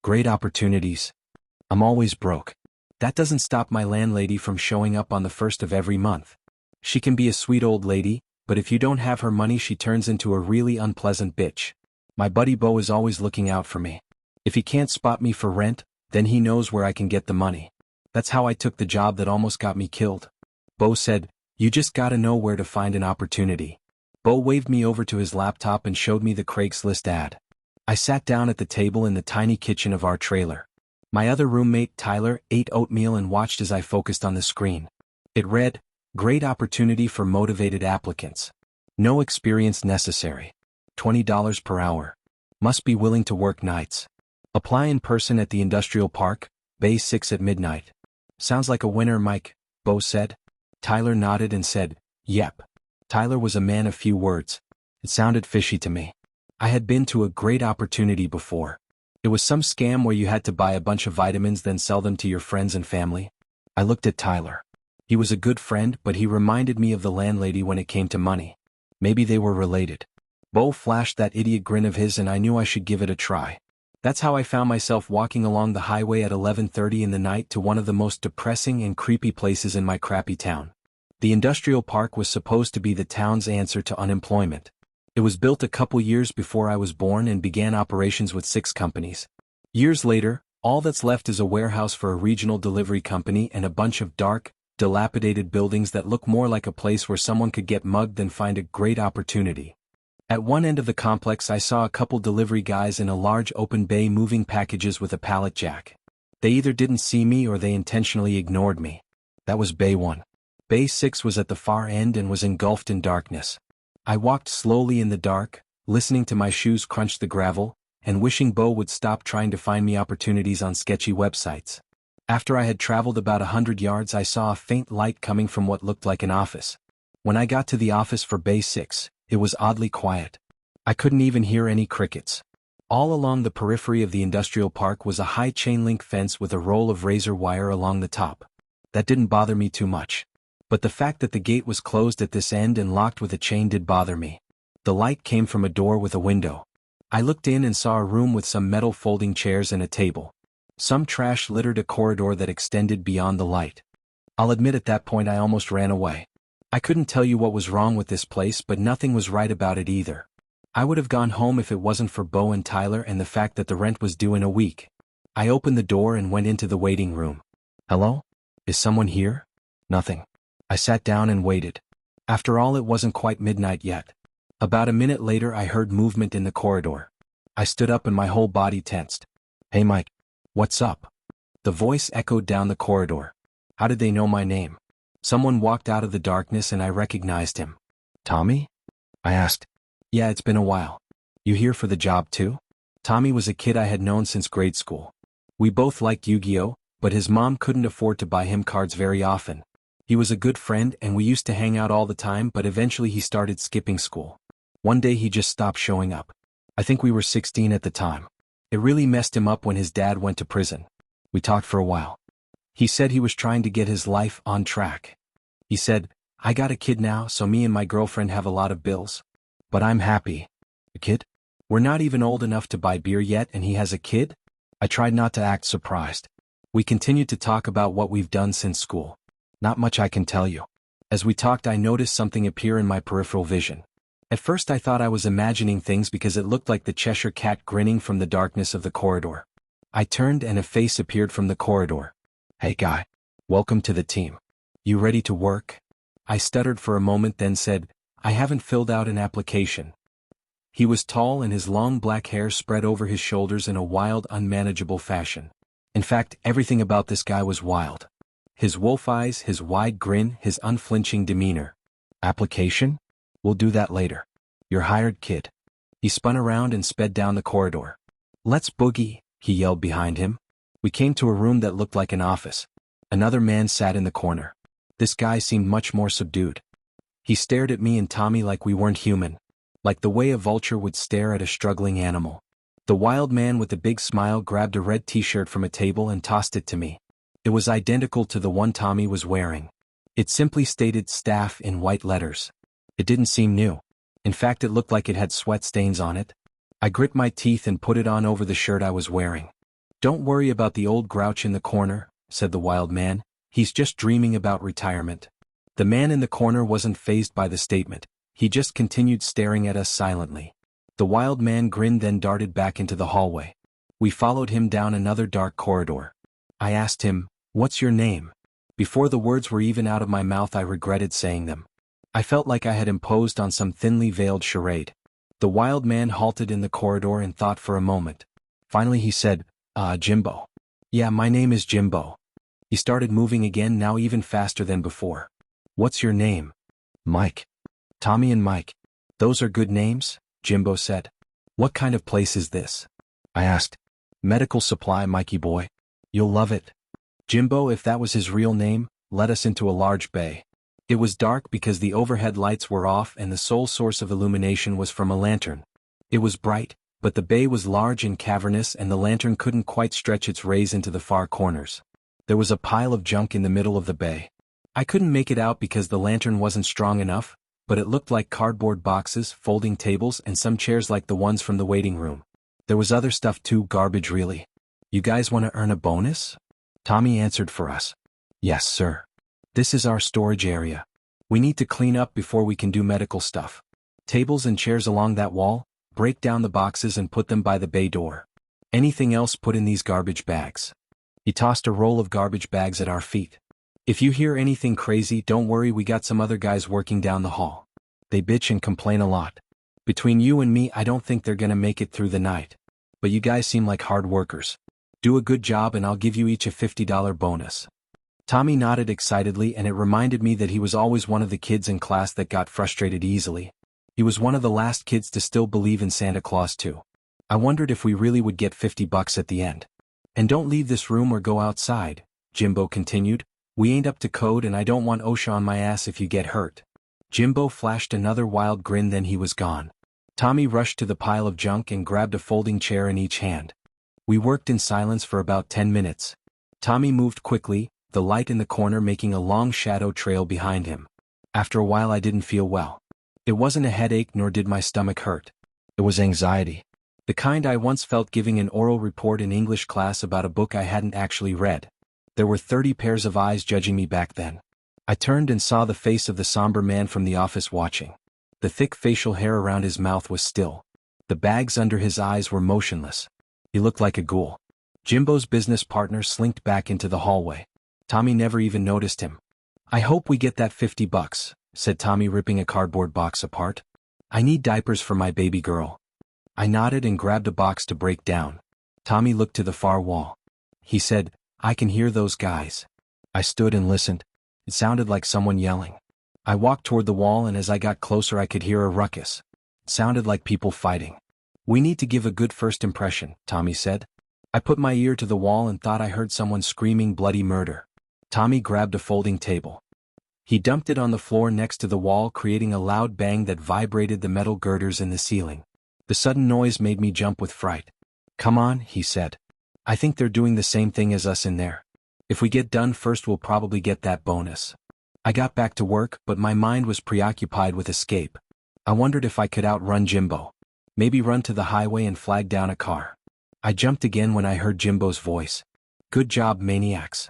Great opportunities. I'm always broke. That doesn't stop my landlady from showing up on the first of every month. She can be a sweet old lady, but if you don't have her money she turns into a really unpleasant bitch. My buddy Bo is always looking out for me. If he can't spot me for rent, then he knows where I can get the money. That's how I took the job that almost got me killed. Bo said, "You just gotta know where to find an opportunity." Bo waved me over to his laptop and showed me the Craigslist ad. I sat down at the table in the tiny kitchen of our trailer. My other roommate, Tyler, ate oatmeal and watched as I focused on the screen. It read, "Great opportunity for motivated applicants. No experience necessary. $20 per hour. Must be willing to work nights. Apply in person at the industrial park, Bay 6 at midnight." "Sounds like a winner, Mike," Bo said. Tyler nodded and said, "Yep." Tyler was a man of few words. It sounded fishy to me. I had been to a great opportunity before. It was some scam where you had to buy a bunch of vitamins then sell them to your friends and family. I looked at Tyler. He was a good friend, but he reminded me of the landlady when it came to money. Maybe they were related. Bo flashed that idiot grin of his and I knew I should give it a try. That's how I found myself walking along the highway at 11:30 in the night to one of the most depressing and creepy places in my crappy town. The industrial park was supposed to be the town's answer to unemployment. It was built a couple years before I was born and began operations with 6 companies. Years later, all that's left is a warehouse for a regional delivery company and a bunch of dark, dilapidated buildings that look more like a place where someone could get mugged than find a great opportunity. At one end of the complex I saw a couple delivery guys in a large open bay moving packages with a pallet jack. They either didn't see me or they intentionally ignored me. That was Bay 1. Bay 6 was at the far end and was engulfed in darkness. I walked slowly in the dark, listening to my shoes crunch the gravel, and wishing Bo would stop trying to find me opportunities on sketchy websites. After I had traveled about 100 yards I saw a faint light coming from what looked like an office. When I got to the office for Bay 6, it was oddly quiet. I couldn't even hear any crickets. All along the periphery of the industrial park was a high chain-link fence with a roll of razor wire along the top. That didn't bother me too much. But the fact that the gate was closed at this end and locked with a chain did bother me. The light came from a door with a window. I looked in and saw a room with some metal folding chairs and a table. Some trash littered a corridor that extended beyond the light. I'll admit at that point I almost ran away. I couldn't tell you what was wrong with this place, but nothing was right about it either. I would have gone home if it wasn't for Bo and Tyler and the fact that the rent was due in a week. I opened the door and went into the waiting room. "Hello? Is someone here?" Nothing. I sat down and waited. After all, it wasn't quite midnight yet. About a minute later I heard movement in the corridor. I stood up and my whole body tensed. "Hey Mike. What's up?" The voice echoed down the corridor. How did they know my name? Someone walked out of the darkness and I recognized him. "Tommy?" I asked. "Yeah, it's been a while. You here for the job too?" Tommy was a kid I had known since grade school. We both liked Yu-Gi-Oh, but his mom couldn't afford to buy him cards very often. He was a good friend and we used to hang out all the time, but eventually he started skipping school. One day he just stopped showing up. I think we were 16 at the time. It really messed him up when his dad went to prison. We talked for a while. He said he was trying to get his life on track. He said, "I got a kid now, so me and my girlfriend have a lot of bills. But I'm happy." "A kid? We're not even old enough to buy beer yet and he has a kid?" I tried not to act surprised. We continued to talk about what we've done since school. "Not much I can tell you." As we talked I noticed something appear in my peripheral vision. At first I thought I was imagining things because it looked like the Cheshire Cat grinning from the darkness of the corridor. I turned and a face appeared from the corridor. "Hey guy. Welcome to the team. You ready to work?" I stuttered for a moment then said, "I haven't filled out an application." He was tall and his long black hair spread over his shoulders in a wild, unmanageable fashion. In fact, everything about this guy was wild. His wolf eyes, his wide grin, his unflinching demeanor. "Application? We'll do that later. You're hired, kid." He spun around and sped down the corridor. "Let's boogie," he yelled behind him. We came to a room that looked like an office. Another man sat in the corner. This guy seemed much more subdued. He stared at me and Tommy like we weren't human, like the way a vulture would stare at a struggling animal. The wild man with the big smile grabbed a red t-shirt from a table and tossed it to me. It was identical to the one Tommy was wearing. It simply stated staff in white letters. It didn't seem new. In fact, it looked like it had sweat stains on it. I grit my teeth and put it on over the shirt I was wearing. Don't worry about the old grouch in the corner, said the wild man, he's just dreaming about retirement. The man in the corner wasn't fazed by the statement, he just continued staring at us silently. The wild man grinned then darted back into the hallway. We followed him down another dark corridor. I asked him, "What's your name?" Before the words were even out of my mouth I regretted saying them. I felt like I had imposed on some thinly veiled charade. The wild man halted in the corridor and thought for a moment. Finally he said, Jimbo. Yeah, my name is Jimbo. He started moving again, now even faster than before. What's your name? Mike. Tommy and Mike. Those are good names, Jimbo said. What kind of place is this? I asked. Medical supply, Mikey boy. You'll love it. Jimbo, if that was his real name, led us into a large bay. It was dark because the overhead lights were off and the sole source of illumination was from a lantern. It was bright, but the bay was large and cavernous and the lantern couldn't quite stretch its rays into the far corners. There was a pile of junk in the middle of the bay. I couldn't make it out because the lantern wasn't strong enough, but it looked like cardboard boxes, folding tables and some chairs like the ones from the waiting room. There was other stuff too, garbage really. You guys want to earn a bonus? Tommy answered for us. Yes, sir. This is our storage area. We need to clean up before we can do medical stuff. Tables and chairs along that wall, break down the boxes and put them by the bay door. Anything else put in these garbage bags. He tossed a roll of garbage bags at our feet. If you hear anything crazy, don't worry, we got some other guys working down the hall. They bitch and complain a lot. Between you and me, I don't think they're gonna make it through the night. But you guys seem like hard workers. Do a good job and I'll give you each a $50 bonus. Tommy nodded excitedly and it reminded me that he was always one of the kids in class that got frustrated easily. He was one of the last kids to still believe in Santa Claus too. I wondered if we really would get $50 at the end. And don't leave this room or go outside, Jimbo continued. We ain't up to code and I don't want OSHA on my ass if you get hurt. Jimbo flashed another wild grin, then he was gone. Tommy rushed to the pile of junk and grabbed a folding chair in each hand. We worked in silence for about 10 minutes. Tommy moved quickly, the light in the corner making a long shadow trail behind him. After a while I didn't feel well. It wasn't a headache nor did my stomach hurt. It was anxiety. The kind I once felt giving an oral report in English class about a book I hadn't actually read. There were 30 pairs of eyes judging me back then. I turned and saw the face of the somber man from the office watching. The thick facial hair around his mouth was still. The bags under his eyes were motionless. He looked like a ghoul. Jimbo's business partner slinked back into the hallway. Tommy never even noticed him. I hope we get that $50, said Tommy, ripping a cardboard box apart. I need diapers for my baby girl. I nodded and grabbed a box to break down. Tommy looked to the far wall. He said, I can hear those guys. I stood and listened. It sounded like someone yelling. I walked toward the wall and as I got closer I could hear a ruckus. It sounded like people fighting. We need to give a good first impression, Tommy said. I put my ear to the wall and thought I heard someone screaming bloody murder. Tommy grabbed a folding table. He dumped it on the floor next to the wall, creating a loud bang that vibrated the metal girders in the ceiling. The sudden noise made me jump with fright. Come on, he said. I think they're doing the same thing as us in there. If we get done first we'll probably get that bonus. I got back to work, but my mind was preoccupied with escape. I wondered if I could outrun Jimbo. Maybe run to the highway and flag down a car. I jumped again when I heard Jimbo's voice. Good job, maniacs.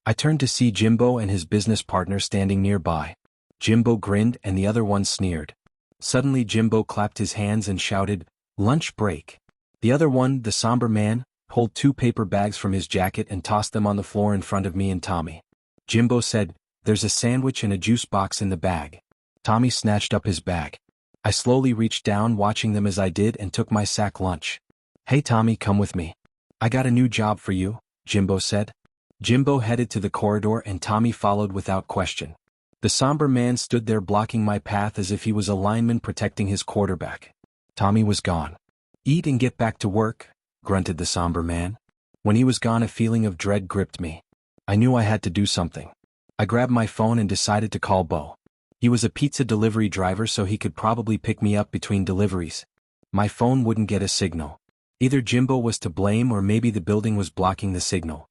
I turned to see Jimbo and his business partner standing nearby. Jimbo grinned and the other one sneered. Suddenly Jimbo clapped his hands and shouted, Lunch break. The other one, the somber man, pulled 2 paper bags from his jacket and tossed them on the floor in front of me and Tommy. Jimbo said, There's a sandwich and a juice box in the bag. Tommy snatched up his bag. I slowly reached down, watching them as I did, and took my sack lunch. Hey Tommy, come with me. I got a new job for you, Jimbo said. Jimbo headed to the corridor and Tommy followed without question. The somber man stood there blocking my path as if he was a lineman protecting his quarterback. Tommy was gone. Eat and get back to work, grunted the somber man. When he was gone a feeling of dread gripped me. I knew I had to do something. I grabbed my phone and decided to call Bo. He was a pizza delivery driver so he could probably pick me up between deliveries. My phone wouldn't get a signal. Either Jimbo was to blame or maybe the building was blocking the signal.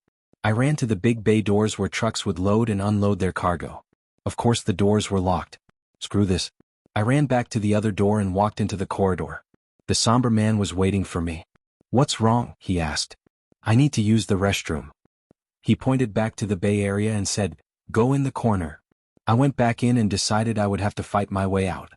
I ran to the big bay doors where trucks would load and unload their cargo. Of course the doors were locked. Screw this. I ran back to the other door and walked into the corridor. The somber man was waiting for me. What's wrong? He asked. I need to use the restroom. He pointed back to the bay area and said, "Go in the corner." I went back in and decided I would have to fight my way out.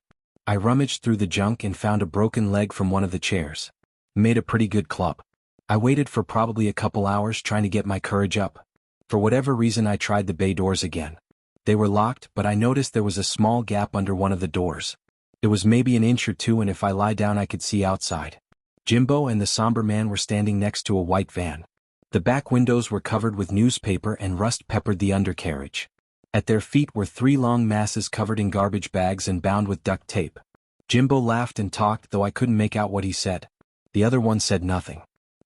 I rummaged through the junk and found a broken leg from one of the chairs. Made a pretty good club. I waited for probably a couple hours trying to get my courage up. For whatever reason I tried the bay doors again. They were locked, but I noticed there was a small gap under one of the doors. It was maybe an inch or two, and if I lie down I could see outside. Jimbo and the somber man were standing next to a white van. The back windows were covered with newspaper and rust peppered the undercarriage. At their feet were 3 long masses covered in garbage bags and bound with duct tape. Jimbo laughed and talked, though I couldn't make out what he said. The other one said nothing.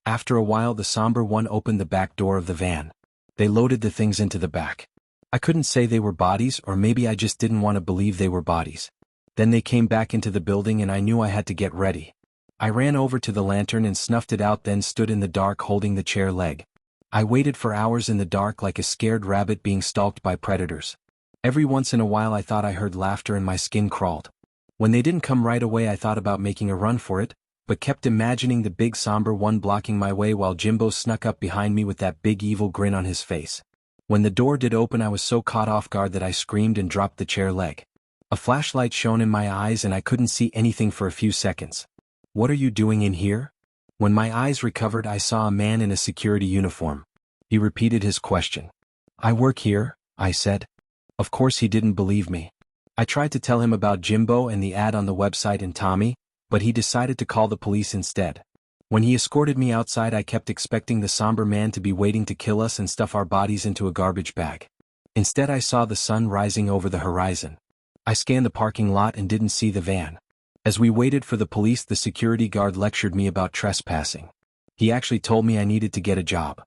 After a while the somber one opened the back door of the van. They loaded the things into the back. I couldn't say they were bodies, or maybe I just didn't want to believe they were bodies. Then they came back into the building and I knew I had to get ready. I ran over to the lantern and snuffed it out, then stood in the dark holding the chair leg. I waited for hours in the dark like a scared rabbit being stalked by predators. Every once in a while I thought I heard laughter and my skin crawled. When they didn't come right away I thought about making a run for it, but kept imagining the big somber one blocking my way while Jimbo snuck up behind me with that big evil grin on his face. When the door did open I was so caught off guard that I screamed and dropped the chair leg. A flashlight shone in my eyes and I couldn't see anything for a few seconds. "What are you doing in here?" When my eyes recovered I saw a man in a security uniform. He repeated his question. "I work here," I said. Of course he didn't believe me. I tried to tell him about Jimbo and the ad on the website and Tommy, but he decided to call the police instead. When he escorted me outside I kept expecting the somber man to be waiting to kill us and stuff our bodies into a garbage bag. Instead I saw the sun rising over the horizon. I scanned the parking lot and didn't see the van. As we waited for the police the security guard lectured me about trespassing. He actually told me I needed to get a job.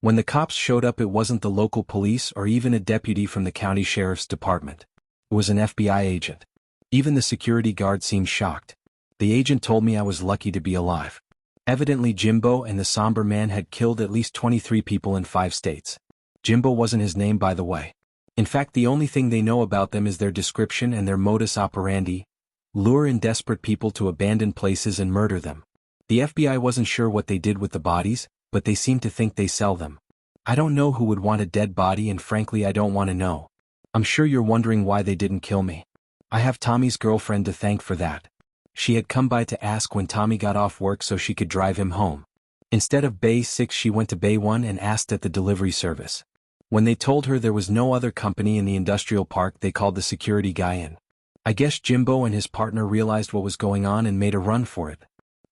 When the cops showed up it wasn't the local police or even a deputy from the county sheriff's department. It was an FBI agent. Even the security guard seemed shocked. The agent told me I was lucky to be alive. Evidently Jimbo and the somber man had killed at least 23 people in 5 states. Jimbo wasn't his name, by the way. In fact, the only thing they know about them is their description and their modus operandi: lure in desperate people to abandoned places and murder them. The FBI wasn't sure what they did with the bodies, but they seem to think they sell them. I don't know who would want a dead body, and frankly I don't want to know. I'm sure you're wondering why they didn't kill me. I have Tommy's girlfriend to thank for that. She had come by to ask when Tommy got off work so she could drive him home. Instead of Bay 6 she went to Bay 1 and asked at the delivery service. When they told her there was no other company in the industrial park they called the security guy in. I guess Jimbo and his partner realized what was going on and made a run for it.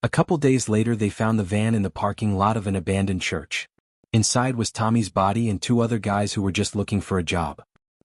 A couple days later they found the van in the parking lot of an abandoned church. Inside was Tommy's body and 2 other guys who were just looking for a job.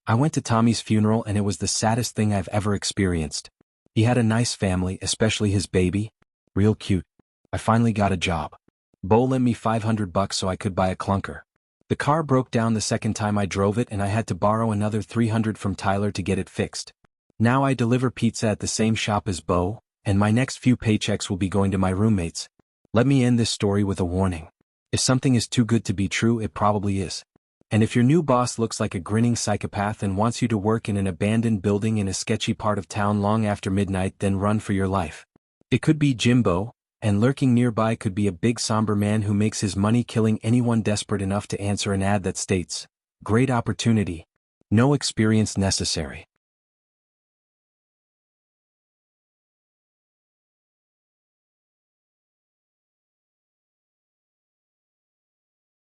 I went to Tommy's funeral and it was the saddest thing I've ever experienced. He had a nice family, especially his baby. Real cute. I finally got a job. Bo lent me $500 so I could buy a clunker. The car broke down the second time I drove it and I had to borrow another $300 from Tyler to get it fixed. Now I deliver pizza at the same shop as Bo, and my next few paychecks will be going to my roommates. Let me end this story with a warning. If something is too good to be true, it probably is. And if your new boss looks like a grinning psychopath and wants you to work in an abandoned building in a sketchy part of town long after midnight, then run for your life. It could be Jimbo, and lurking nearby could be a big somber man who makes his money killing anyone desperate enough to answer an ad that states, "Great opportunity. No experience necessary."